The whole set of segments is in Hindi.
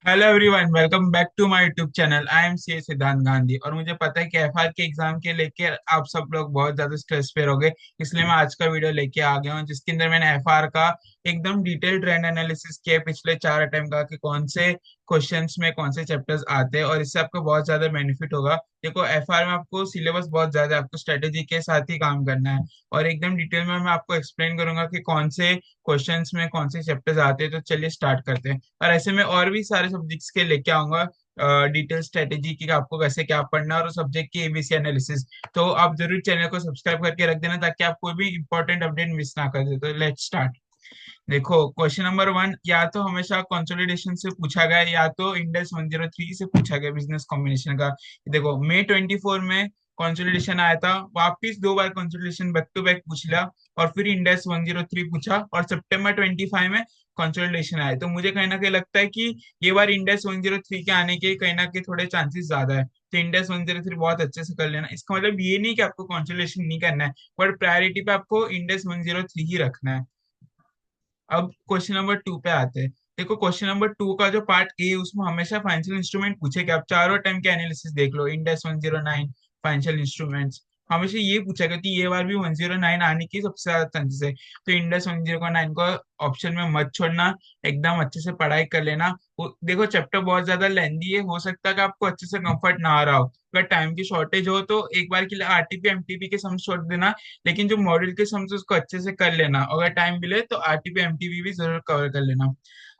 Hello everyone, welcome back to my YouTube channel. I am C Siddhant Gandhi. और मुझे पता है कि एफआर के एग्जाम के लेके आप सब लोग बहुत ज्यादा स्ट्रेस पे रहोगे, इसलिए मैं आज का वीडियो लेके आ गया हूँ जिसके अंदर मैंने एफआर का एकदम डिटेल ट्रेंड एनालिसिस किया है पिछले 4 अटेम्प्ट का, कि कौन से क्वेश्चंस में कौन से चैप्टर्स आते हैं और इससे आपको बहुत ज्यादा बेनिफिट होगा। देखो, एफआर में आपको सिलेबस बहुत ज्यादा है, आपको स्ट्रेटेजी के साथ ही काम करना है और एकदम डिटेल में मैं आपको एक्सप्लेन करूंगा कि कौन से क्वेश्चंस में कौन से चैप्टर्स आते हैं। तो चलिए स्टार्ट करते हैं। और ऐसे में और भी सारे सब्जेक्ट्स के लेके आऊंगा डिटेल स्ट्रेटेजी की, आपको कैसे क्या पढ़ना है और सब्जेक्ट की एबीसी एनालिसिस। तो आप जरूर चैनल को सब्सक्राइब करके रख देना ताकि आप कोई भी इंपॉर्टेंट अपडेट मिस ना कर दे। तो लेट्स स्टार्ट। देखो, क्वेश्चन नंबर 1 या तो हमेशा कंसोलिडेशन से पूछा गया है या तो इंडेक्स 103 से पूछा गया बिजनेस कॉम्बिनेशन का। देखो, मई 24 में कंसोलिडेशन आया था, वापिस 2 बार कंसोलिडेशन बैक टू बैक पूछ लिया और फिर इंडेक्स 103 पूछा, और सितंबर 25 में कंसोलिडेशन आया। तो मुझे कहीं ना कहीं लगता है कि ये बार इंडेक्स 103 के आने के कहीं ना कहीं थोड़े चांसेस ज्यादा है। तो इंडेक्स 103 बहुत अच्छे से कर लेना। इसका मतलब ये नहीं कि आपको कंसोलिडेशन नहीं करना है, बट प्रायोरिटी पे आपको इंडेक्स 103 ही रखना है। अब क्वेश्चन नंबर 2 पे आते हैं। देखो, क्वेश्चन नंबर 2 का जो पार्ट ए, उसमें हमेशा फाइनेंशियल इंस्ट्रूमेंट पूछेगा। आप चारों टाइम के एनालिसिस देख लो, इंडेक्स 109, फाइनेंशियल इंस्ट्रूमेंट्स, हमेशा ये पूछेगा कि ये बार भी 109 आने की सबसे ज्यादा चांसेस है। तो इंडेक्स 109 को ऑप्शन में मत छोड़ना, एकदम अच्छे से पढ़ाई कर लेना। देखो, चैप्टर बहुत ज्यादा लेंदी है, हो सकता है कि आपको अच्छे से कंफर्ट ना आ रहा हो। अगर टाइम की शॉर्टेज हो तो एक बार के लिए आरटीपी एमटीपी के सम छोड़ देना, लेकिन जो मॉड्यूल के सम्स उसको अच्छे से कर लेना। अगर टाइम मिले तो आरटीपी एमटीबी भी जरूर कवर कर लेना।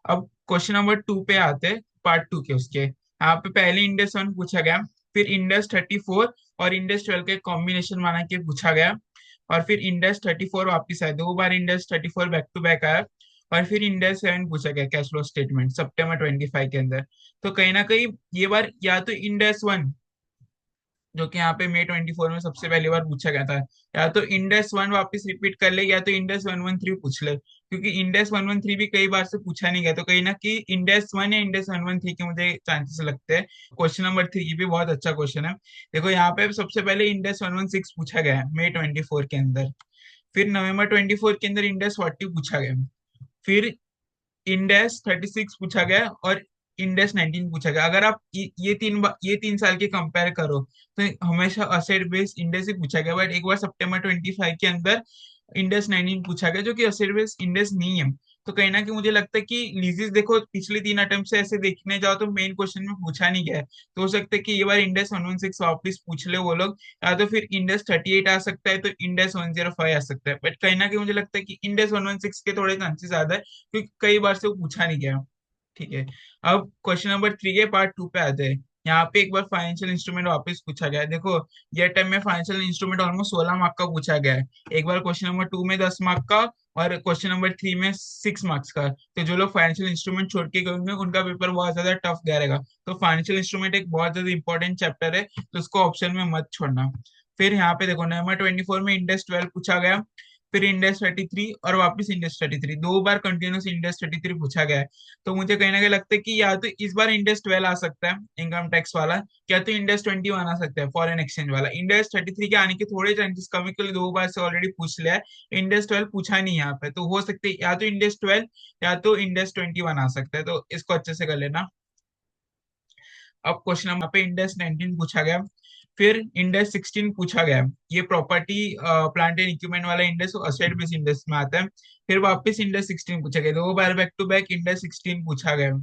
अब क्वेश्चन नंबर 2 पे आते हैं, पार्ट 2 के उसके। यहाँ पे पहले इंडेक्स 1 पूछा गया, फिर इंडेक्स 34 और इंडेक्स 12 के कॉम्बिनेशन बना के पूछा गया, और फिर इंडेक्स 34 वापिस आया। 2 बार इंडेक्स 34 बैक टू बैक आया, और फिर इंडेक्स 7 पूछा गया, कैश फ्लो स्टेटमेंट, सितंबर 25 के अंदर। तो कहीं ना कहीं ये बार या तो इंडेक्स 1, जो कि यहाँ पे मई 24 में सबसे पहली बार पूछा गया था, या तो इंडेक्स 1 वापस रिपीट कर ले, या तो इंडेक्स 113 पूछ ले, क्योंकि इंडेक्स 113 भी कई बार से पूछा नहीं गया। तो कहीं ना कहीं इंडेक्स 1 या इंडेक्स 113 के मुझे चांसेस लगते हैं। क्वेश्चन नंबर 3 ये भी बहुत अच्छा क्वेश्चन है। देखो, यहाँ पे सबसे पहले इंडेक्स 116 पूछा गया है मई 24 के अंदर, फिर नवंबर 24 के अंदर इंडेक्स 40 पूछा गया, फिर इंडेक्स 36 पूछा गया, और इंडेक्स 19 पूछा गया। अगर आप ये 3 साल के कंपेयर करो तो हमेशा असेट बेस्ड इंडेक्स ही पूछा गया, बट एक बार सितंबर 25 के अंदर इंडेक्स 19 पूछा गया, जो कि असेट बेस्ड इंडेक्स नहीं है। तो कहीं ना कहीं मुझे लगता है कि लीजिस, देखो पिछले 3 अटेम्प्ट से ऐसे देखने जाओ तो मेन क्वेश्चन में पूछा नहीं गया है। तो हो सकता है कि ये बार इंडेक्स 116 वापस पूछ ले वो लोग, या तो फिर इंडेक्स 38 आ सकता है, तो इंडेक्स 105 आ सकता है। बट कहीं ना कहीं मुझे लगता है कि इंडेक्स 116 के थोड़े चांसेस ज्यादा है, क्योंकि कई बार से वो पूछा नहीं गया। ठीक है। अब क्वेश्चन नंबर 3 के पार्ट 2 पे आते हैं। यहाँ पे एक बार फाइनेंशियल इंस्ट्रूमेंट वापस पूछा गया है। देखो, ये टाइम में फाइनेंशियल इंस्ट्रूमेंट ऑलमोस्ट 16 मार्क का पूछा गया है। एक बार क्वेश्चन नंबर 2 में 10 मार्क का, और क्वेश्चन नंबर 3 में 6 मार्क्स का। तो जो लोग फाइनेंशियल इंस्ट्रूमेंट छोड़ के गए होंगे उनका पेपर बहुत ज्यादा टफ गया रहेगा। तो फाइनेंशियल इंस्ट्रूमेंट एक बहुत ज्यादा इंपॉर्टेंट चैप्टर है, तो उसको ऑप्शन में मत छोड़ना। फिर यहाँ पे देखो, नवंबर 24 में इंडेक्स 12 पूछा गया, फिर इंडेक्स 33 और वापस इंडेक्स 33, 2 बार कंटिन्यूस इंडेक्स 33 पूछा गया है। तो मुझे कहीं ना कहीं लगता है कि या तो इस बार इंडेक्स 12 आ सकता है, इनकम टैक्स वाला, या तो इंडेक्स 21 आ सकता है, फॉरेन एक्सचेंज वाला। इंडेक्स 33 के आने के थोड़े चांसेस कमी के लिए 2 बार से ऑलरेडी पूछ लिया है। इंडेक्स 12 पूछा नहीं यहाँ पे, तो हो सकते या तो इंडेक्स 12 या तो इंडेक्स 21 आ सकता है। तो इसको अच्छे से कर लेना। अब क्वेश्चन नंबर पे इंडेक्स 19 पूछा गया, फिर इंडेक्स 16 पूछा गया। ये प्रॉपर्टी प्लांट एंड इक्विपमेंट वाला इंडेक्स असेट बेस्ड इंडेक्स में आता है। फिर वापस इंडेक्स 16 पूछा गया, 2 बार बैक टू बैक इंडेक्स 16 पूछा गया।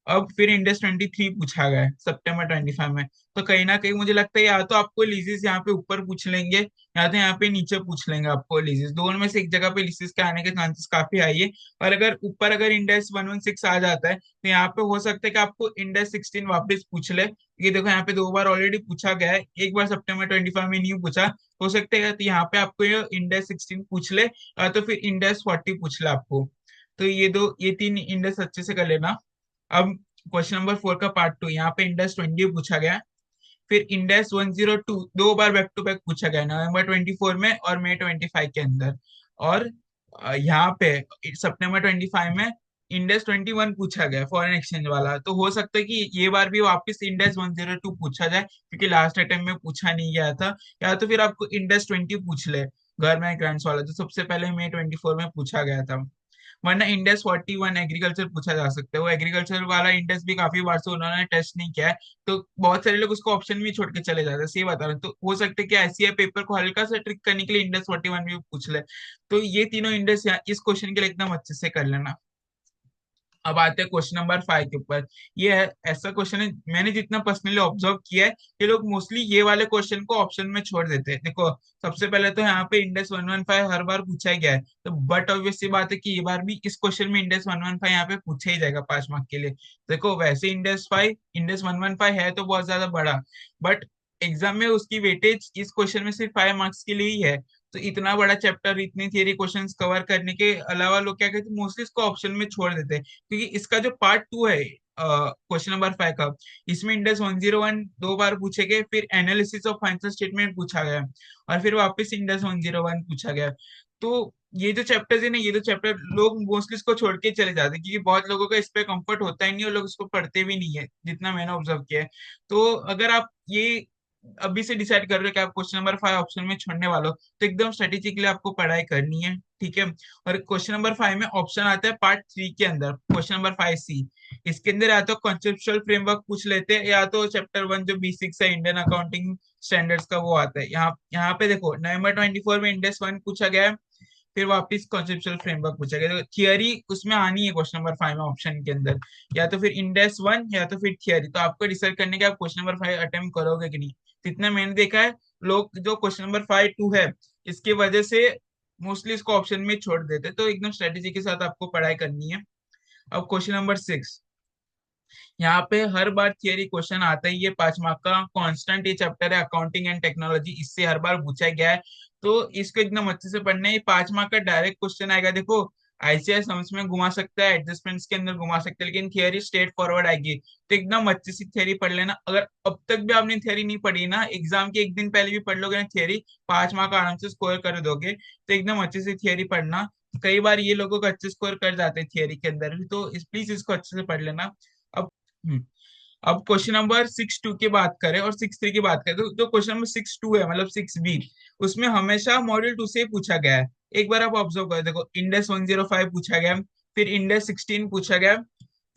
अब फिर इंडेक्स 23 पूछा गया है सितंबर 25 में। तो कहीं ना कहीं मुझे लगता है या तो आपको लीजिस यहाँ पे ऊपर पूछ लेंगे, या तो यहाँ पे नीचे पूछ लेंगे आपको लीजिस। दोनों में से एक जगह पे लीजिस के आने के चांसेस काफी हाई है। और अगर ऊपर अगर इंडेक्स 116 आ जाता है, तो यहाँ पे हो सकता है कि आपको इंडेक्स 16 वापस पूछ ले। ये देखो, यहाँ पे 2 बार ऑलरेडी पूछा गया है, एक बार सितंबर 25 में नहीं पूछा। हो सकता है कि यहाँ पे आपको ये इंडेक्स 16 पूछ ले, या तो फिर इंडेक्स 40 पूछ ले आपको। तो ये 3 इंडेक्स अच्छे से कर लेना। अब क्वेश्चन नंबर 4 का पार्ट 2, यहाँ पे इंडेक्स 20 पूछा गया है, फिर इंडेक्स 102 2 बार बैक टू बैक पूछा गया है, नवंबर 24 में और मई 25 के अंदर। और यहाँ पे सितंबर 25 में इंडेक्स 21 पूछा गया, फॉरेन एक्सचेंज वाला। तो हो सकता है कि ये बार भी वापस इंडेक्स 102 पूछा जाए, क्योंकि लास्ट अटेम्प्ट में पूछा नहीं गया था। या तो फिर आपको इंडेक्स 20 पूछ ले, गवर्नमेंट ग्रांट्स वाला, जो सबसे पहले मई 24 में पूछा गया था। वरना इंडेक्स 41 एग्रीकल्चर पूछा जा सकता है। वो एग्रीकल्चर वाला इंडेक्स भी काफी बार से उन्होंने टेस्ट नहीं किया है, तो बहुत सारे लोग उसको ऑप्शन भी छोड़ के चले जाते हैं, सही बता रहे हैं। तो हो सकता है कि आईसीआई पेपर को हल्का सा ट्रिक करने के लिए इंडेक्स 41 भी पूछ ले। तो ये तीनों इंडेक्स इस क्वेश्चन के लिए एकदम अच्छे से कर लेना। अब आते हैं क्वेश्चन नंबर 5 के ऊपर। ये है ऐसा क्वेश्चन है, मैंने जितना पर्सनली ऑब्जर्व किया है, ये लोग मोस्टली ये वाले क्वेश्चन को ऑप्शन में छोड़ देते हैं। देखो, सबसे पहले तो यहाँ पे इंडेक्स 115 हर बार पूछा ही गया है, तो बट ऑब्वियस सी बात है कि ये बार भी इस क्वेश्चन में इंडेक्स 115 यहाँ पे पूछा ही जाएगा 5 मार्क के लिए। देखो, वैसे इंडेक्स 115 है तो बहुत ज्यादा बड़ा, बट एग्जाम में उसकी वेटेज इस क्वेश्चन में सिर्फ 5 मार्क्स के लिए ही है। तो इतना बड़ा चैप्टर, इतनी थियरी क्वेश्चंस कवर करने के अलावा लोग क्या कहते हैं, मोस्टली इसको ऑप्शन में छोड़ देते हैं। क्योंकि इसका जो पार्ट 2 है क्वेश्चन नंबर 5 का, इसमें इंडेक्स 101 दो बार पूछे गए, फिर एनालिसिस ऑफ फाइनेंशियल स्टेटमेंट पूछा गया, और फिर वापस इंडेक्स 101 पूछा गया। तो ये जो चैप्टर्स है ना, ये जो चैप्टर लोग मोस्टली इसको छोड़ के चले जाते हैं, क्योंकि बहुत लोगों का इस पे कंफर्ट होता ही नहीं, और लोग इसको पढ़ते भी नहीं है, जितना मैंने ऑब्जर्व किया है। तो अगर आप ये अभी से डिसाइड कर रहे हो कि आप क्वेश्चन नंबर 5 ऑप्शन में छोड़ने वाले हो, तो एकदम स्ट्रेटेजिकली आपको पढ़ाई करनी है, ठीक है। और क्वेश्चन नंबर 5 में ऑप्शन आता है पार्ट 3 के अंदर, क्वेश्चन नंबर 5C। इसके अंदर या तो कॉन्सेप्चुअल फ्रेमवर्क पूछ लेते हैं, या तो चैप्टर 1 जो B6 है इंडियन अकाउंटिंग स्टैंडर्ड्स का, वो आता है। यहाँ यहाँ पे देखो, नवंबर 24 में इंडेक्स 1 पूछा गया है, फिर वापस कॉन्सेप्चुअल फ्रेमवर्क पूछा गया। तो थियरी उसमें आनी है क्वेश्चन नंबर 5 में ऑप्शन के अंदर, या तो फिर इंडेक्स 1 या तो फिर थियरी। तो आपको डिसाइड करने के आप क्वेश्चन नंबर 5 अटेम्प्ट करोगे कि नहीं। जितना मैंने देखा है, लोग जो क्वेश्चन नंबर 5 2 है, इसकी वजह से मोस्टली इसको ऑप्शन में छोड़ देते। तो एकदम स्ट्रेटेजी के साथ आपको पढ़ाई करनी है। अब क्वेश्चन नंबर 6, यहाँ पे हर बार थियरी क्वेश्चन आता ही, ये 5 मार्क का कांस्टेंट ये चैप्टर है अकाउंटिंग एंड टेक्नोलॉजी, इससे हर बार पूछा गया है। तो इसको एकदम अच्छे से पढ़ना है। ये 5 मार्क का डायरेक्ट क्वेश्चन आएगा। देखो, आईसीआई सम्स में घुमा सकता है, एडजस्टमेंट्स के अंदर घुमा सकता है, लेकिन थियरी स्ट्रेट फॉरवर्ड आएगी। तो एकदम अच्छी सी थियरी पढ़ लेना। अगर अब तक भी आपने थियरी नहीं पढ़ी ना, एग्जाम के एक दिन पहले भी पढ़ लोगे ना थियरी, 5 मार्क आराम से स्कोर कर दोगे। तो एकदम अच्छे से थियरी पढ़ना। कई बार ये लोगों को अच्छे स्कोर कर जाते हैं थियरी के अंदर भी, तो प्लीज इसको अच्छे से पढ़ लेना। अब अब क्वेश्चन नंबर 6 2 की बात करें और 6 3 की बात करें, तो जो क्वेश्चन नंबर 6 2 है, मतलब 6B, उसमें हमेशा मॉड्यूल 2 से ही पूछा गया है। एक बार आप ऑब्जर्व करें, देखो इंडेक्स 105 पूछा गया, फिर इंडेक्स 16 पूछा गया,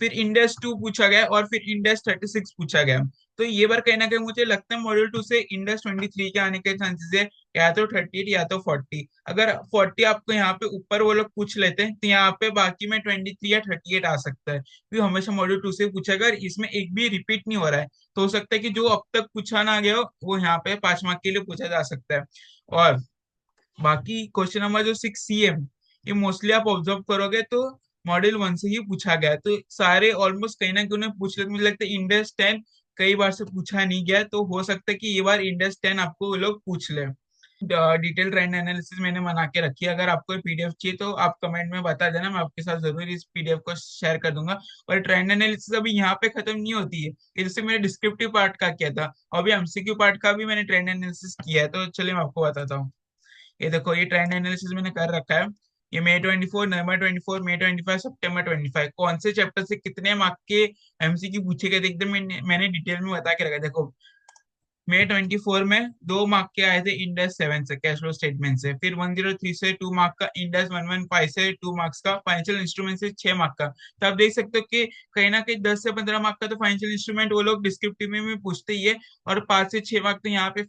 फिर इंडेक्स 2 पूछा गया, और फिर इंडेक्स 36 पूछा गया। तो ये बार कहीं ना कहीं मुझे लगता है मॉड्यूल 2 से इंडेक्स 23 के आने के चांसेस है, या तो 38 या तो 40। अगर 40 आपको यहाँ पे ऊपर वो लोग पूछ लेते हैं, तो यहाँ पे बाकी में 23 या 38 आ सकता है, क्योंकि हमेशा मॉड्यूल 2 से पूछेगा, और इसमें एक भी रिपीट नहीं हो रहा है। तो हो सकता है कि जो अब तक पूछा ना गया हो, वो यहाँ पे 5 मार्क के लिए पूछा जा सकता है। और बाकी क्वेश्चन नंबर जो 6C है, ये मोस्टली आप ऑब्जर्व करोगे तो मॉड्यूल 1 से ही पूछा गया है। तो सारे ऑलमोस्ट कहीं ना कहीं उन्हें पूछ लेते, मुझे लगता है इंडेक्स 10 कई बार से पूछा नहीं गया, तो हो सकता है कि ये बार इंडेक्स 10 आपको वो लोग पूछ ले। डिटेल ट्रेंड एनालिसिस मैंने बना के रखी है, अगर आपको पीडीएफ चाहिए तो आप कमेंट में बता देना, मैं आपके साथ जरूर इस पीडीएफ को शेयर कर दूंगा। और ट्रेंड एनालिसिस अभी यहाँ पे खत्म नहीं होती है, ये जैसे मैंने डिस्क्रिप्टिव पार्ट का किया था, अभी एमसीक्यू पार्ट का भी मैंने ट्रेंड एनालिसिस किया है। तो चलिए मैं आपको बताता हूँ। ये देखो, ये ट्रेंड एनालिसिस मैंने कर रखा है। ये May 24, November 24, May 25, September 25, कौन से चैप्टर से कितने मार्क के एमसीक्यू पूछे गए थे, एकदम मैंने डिटेल में बता के रखा है। देखो, May 24 में 2 मार्क के आए थे इंडेक्स 7 से, कैश फ्लो स्टेटमेंट से, फिर 103 से 2 मार्क का, इंडेक्स 115 से 2 मार्क्स का, फाइनेंशियल इंस्ट्रूमेंट से 6 मार्क का। तो आप देख सकते हो कि कहीं ना कहीं 10 से 15 मार्क का तो फाइनेंशियल इंस्ट्रूमेंट वो लोग डिस्क्रिप्टिव में भी पूछते ही है, और 5 से 6 मार्क तो यहाँ पे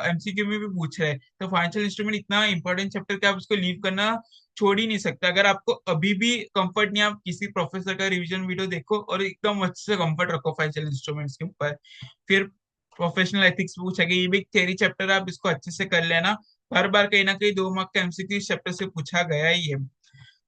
एमसीक्यू में भी पूछ रहे हैं। तो फाइनेंशियल इंस्ट्रूमेंट इतना इंपॉर्टेंट चैप्टर कि आप उसको लीव करना छोड़ ही नहीं सकते। अगर आपको अभी भी कंफर्ट नहीं, आप किसी प्रोफेसर का रिवीजन वीडियो देखो और एकदम अच्छे से कंफर्ट रखो फाइनेंशियल इंस्ट्रूमेंट्स के ऊपर। फिर प्रोफेशनल एथिक्स पूछेगा, ये भी थ्योरी चैप्टर, आप इसको अच्छे से कर लेना। हर बार कहीं ना कहीं 2 मार्क का एमसीक्यू इस चैप्टर से पूछा गया ही है।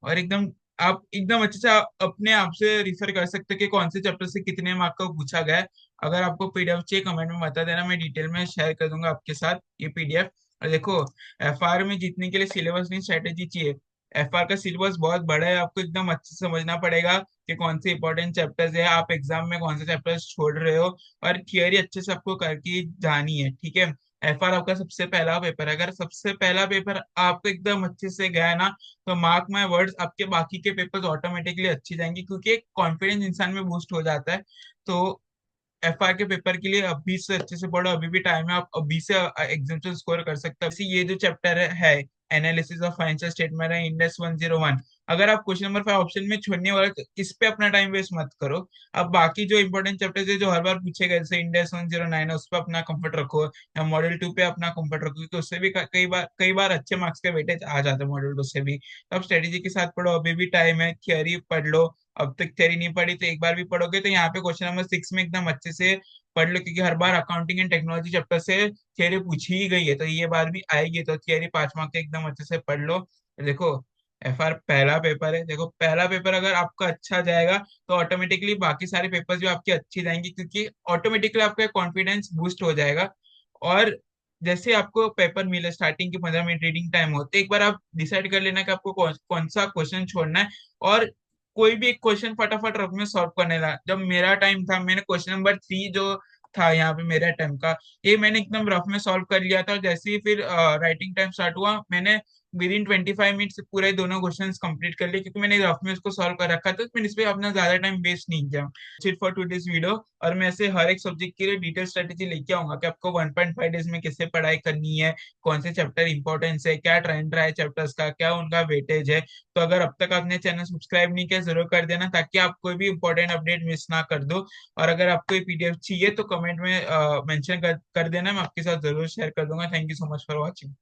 और एकदम आप एकदम अच्छे से अपने आप से रिफर कर सकते हो कि कौन से चैप्टर से कितने मार्क का पूछा गया है। अगर आपको पीडीएफ चाहिए, कमेंट में बता देना, मैं डिटेल में शेयर कर दूंगा आपके साथ ये पीडीएफ। और देखो, एफआर में जीतने के लिए सिलेबस नहीं, स्ट्रेटेजी चाहिए। एफआर का सिलेबस बहुत बड़ा है, आपको एकदम अच्छे से समझना पड़ेगा कि कौन से इंपॉर्टेंट चैप्टर्स है, आप एग्जाम में कौन से चैप्टर्स छोड़ रहे हो, और थियरी अच्छे से आपको करके जानी है, ठीक है। एफआर आपका सबसे पहला पेपर है, अगर सबसे पहला पेपर आपको एकदम अच्छे से गया ना, तो मार्क माय वर्ड्स, आपके बाकी के पेपर्स ऑटोमेटिकली अच्छे जाएंगे, क्योंकि एक कॉन्फिडेंस इंसान में बूस्ट हो जाता है। तो एफआर के पेपर के लिए अभी से अच्छे से पढ़ो, अभी भी टाइम है, आप अभी से एग्जाम स्कोर कर सकते हो। ये जो चैप्टर है एनालिसिस ऑफ फाइनेंशियल स्टेटमेंट है, इंडेक्स 101, अगर आप क्वेश्चन नंबर 5 ऑप्शन में छोड़ने वाले तो इस पे अपना टाइम वेस्ट मत करो। अब बाकी जो इंपॉर्टेंट चैप्टर्स है जो हर बार पूछे गए, जैसे इंडेक्स 109 है, उस पर अपना कंफर्ट रखो, या मॉडल 2 पे अपना कंफर्ट रखो, क्योंकि उससे भी कई बार अच्छे मार्क्स के वेटेज आ जाते हैं मॉडल 2 से भी। तो अब स्ट्रेटेजी के साथ पढ़ो, अभी भी टाइम है, थियरी पढ़ लो। अब तक थियरी नहीं पढ़ी तो एक बार भी पढ़ोगे तो यहाँ पे क्वेश्चन नंबर 6 में एकदम अच्छे से पढ़ लो, क्योंकि हर बार अकाउंटिंग एंड टेक्नोलॉजी चैप्टर से थियरी पूछी ही गई है, तो ये बार भी आएगी, तो थियरी 5 मार्क के एकदम अच्छे से पढ़ लो। देखो, एफआर पहला पेपर है, देखो पहला पेपर अगर आपका अच्छा जाएगा तो ऑटोमेटिकली बाकी सारे पेपर्स भी आपके अच्छे जाएंगे, क्योंकि ऑटोमेटिकली आपका कॉन्फिडेंस बूस्ट हो जाएगा। और जैसे आपको पेपर मिले, स्टार्टिंग के 15 मिनट रीडिंग टाइम होते, एक बार आप डिसाइड कर लेना कि आपको कौन सा क्वेश्चन छोड़ना है, और कोई भी एक क्वेश्चन फटाफट रफ में सॉल्व करने लगा। जब मेरा टाइम था, मैंने क्वेश्चन नंबर 3 जो था यहाँ पे मेरे टाइम का, ये मैंने एकदम रफ में सॉल्व कर लिया था। और जैसे ही फिर राइटिंग टाइम स्टार्ट हुआ, मैंने विद इन 25 मिनट्स पूरे दोनों क्वेश्चंस कंप्लीट कर लिए, क्योंकि मैंने रफ में उसको सॉल्व कर रखा था, तो मैंने इस पे अपना ज्यादा टाइम वेस्ट नहीं किया। It for today's video. और मैं ऐसे हर एक सब्जेक्ट के लिए डिटेल स्ट्रेटेजी लेके आऊंगा कि आपको 1.5 डेज में कैसे पढ़ाई करनी है, कौन से चैप्टर इंपॉर्टेंस है, क्या ट्रेंड रहा है चैप्टर्स का, क्या उनका वेटेज है। तो अगर अब तक आपने चैनल सब्सक्राइब नहीं किया, जरूर कर देना, ताकि आप कोई भी इंपॉर्टेंट अपडेट मिस ना कर दो। और अगर आपको ये पीडीएफ चाहिए तो कमेंट में मेंशन कर देना, मैं आपके साथ जरूर शेयर कर दूंगा। Thank you so much for watching.